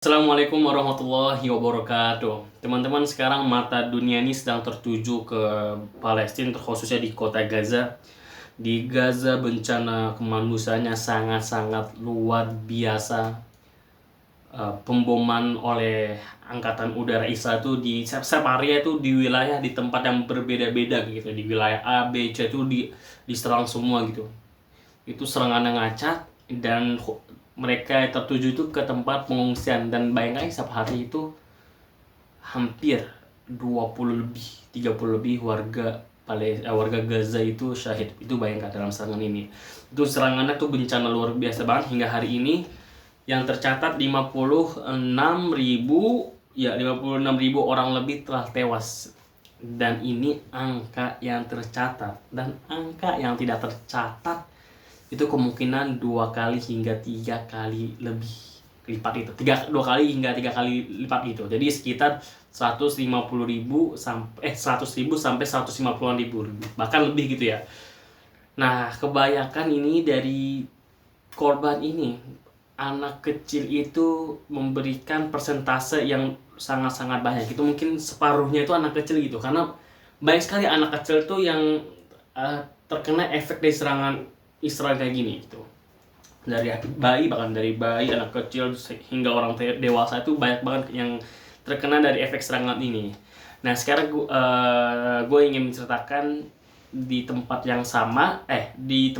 Assalamualaikum warahmatullahi wabarakatuh. Teman-teman, sekarang mata dunia ini sedang tertuju ke Palestina, terkhususnya di kota Gaza. Di Gaza bencana kemanusiaannya sangat-sangat luar biasa. Pemboman oleh angkatan udara Israel itu di setiap hari itu di wilayah di tempat yang berbeda-beda gitu. Di wilayah A, B, C itu diserang semua gitu. Itu serangan yang ngacak dan mereka tertuju itu ke tempat pengungsian, dan bayangkan setiap hari itu hampir 20 lebih 30 lebih warga Gaza itu syahid. Itu bayangkan dalam serangan ini. Itu serangannya tuh bencana luar biasa banget. Hingga hari ini yang tercatat 56.000 orang lebih telah tewas. Dan ini angka yang tercatat, dan angka yang tidak tercatat itu kemungkinan 2 kali hingga 3 kali lebih lipat itu. 2 kali hingga 3 kali lipat itu. Jadi sekitar 150.000 sampai 100.000 sampai 150.000, bahkan lebih gitu ya. Nah, kebanyakan ini dari korban ini anak kecil itu memberikan persentase yang sangat-sangat banyak. Itu mungkin separuhnya itu anak kecil gitu. Karena banyak sekali anak kecil tuh yang terkena efek dari serangan Israel kayak gini gitu. Dari bayi, bahkan dari bayi, anak kecil hingga orang dewasa itu banyak banget yang terkena dari efek serangan ini. Nah, sekarang gue ingin menceritakan di tempat yang sama, di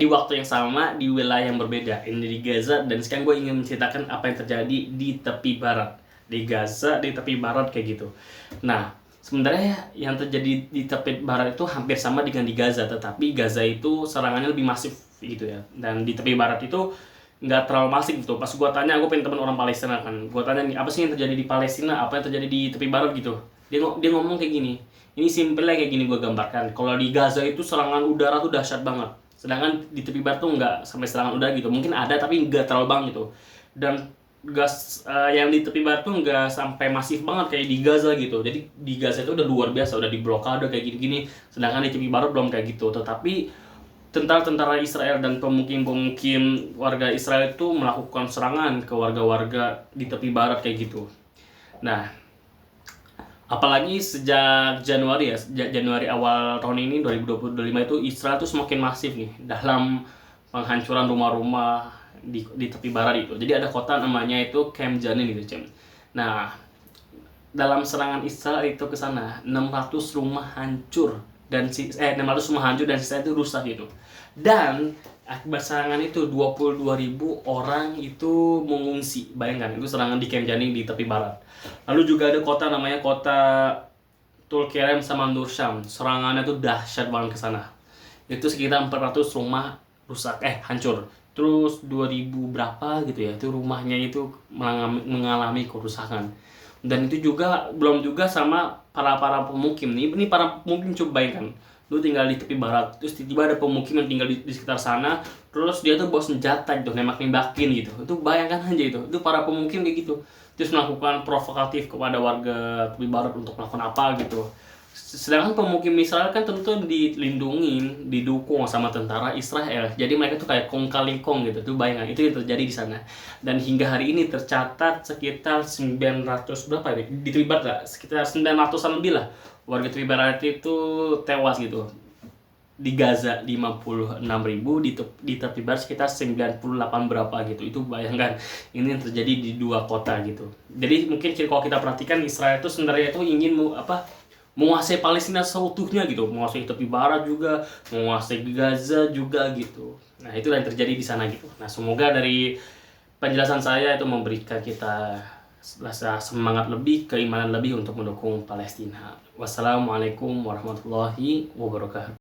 waktu yang sama di wilayah yang berbeda. Ini di Gaza, dan sekarang gue ingin menceritakan apa yang terjadi di tepi barat di Gaza, di tepi barat kayak gitu. Nah, sebenarnya yang terjadi di tepi barat itu hampir sama dengan di Gaza, tetapi Gaza itu serangannya lebih masif gitu ya. Dan di tepi barat itu nggak terlalu masif gitu. Pas gue tanya, gue pengen teman orang Palestina kan, gue tanya nih, apa sih yang terjadi di Palestina, apa yang terjadi di tepi barat gitu. Dia ngomong kayak gini, ini simple kayak gini gue gambarkan. Kalau di Gaza itu serangan udara tuh dahsyat banget, sedangkan di tepi barat tuh nggak sampai serangan udara gitu. Mungkin ada tapi nggak terlalu banget gitu. Dan gas yang di tepi barat tuh nggak sampai masif banget kayak di Gaza gitu. Jadi di Gaza itu udah luar biasa, udah diblokade kayak gini-gini, sedangkan di tepi barat belum kayak gitu. Tetapi tentara-tentara Israel dan pemukim-pemukim warga Israel itu melakukan serangan ke warga-warga di tepi barat kayak gitu. Nah, apalagi sejak Januari awal tahun ini 2025 itu Israel tuh semakin masif nih dalam penghancuran rumah-rumah di tepi barat itu. Jadi ada kota namanya itu Camp Janin gitu, Cem. Nah, dalam serangan Israel itu ke sana 600 rumah hancur dan 600 rumah hancur dan sisa itu rusak gitu. Dan akibat serangan itu 22.000 orang itu mengungsi. Bayangkan, itu serangan di Camp Janin di tepi barat. Lalu juga ada kota namanya kota Tulkerem sama Nursham. Serangannya tuh dahsyat banget ke sana. Itu sekitar 400 rumah rusak, hancur. Terus 2000 berapa gitu ya, itu rumahnya itu mengalami kerusakan. Dan itu juga belum juga sama para pemukim nih. Ini para pemukim, coba bayangkan, lu tinggal di tepi barat, terus tiba-tiba ada pemukim yang tinggal di sekitar sana, terus dia tuh bawa senjata gitu, nembak-nembakin gitu. Itu bayangkan aja itu para pemukim kayak gitu. Terus melakukan provokatif kepada warga tepi barat untuk melakukan apa gitu. Sedangkan pemukim Israel kan tentu dilindungi, didukung sama tentara Israel. Jadi mereka tuh kayak kong kali kong gitu. Tuh bayangan, itu yang terjadi di sana. Dan hingga hari ini tercatat sekitar 900 berapa ya? Di tepi barat lah, sekitar 900-an lebih lah. Warga tepi barat itu tewas gitu. Di Gaza 56.000, di tepi barat sekitar 98 berapa gitu. Itu bayangkan, ini yang terjadi di 2 kota gitu. Jadi mungkin kalau kita perhatikan, Israel itu sebenarnya itu ingin menguasai Palestina seutuhnya gitu, menguasai tepi barat juga, menguasai Gaza juga gitu. Nah, itulah yang terjadi di sana gitu. Nah, semoga dari penjelasan saya itu memberikan kita rasa semangat lebih, keimanan lebih untuk mendukung Palestina. Wassalamualaikum warahmatullahi wabarakatuh.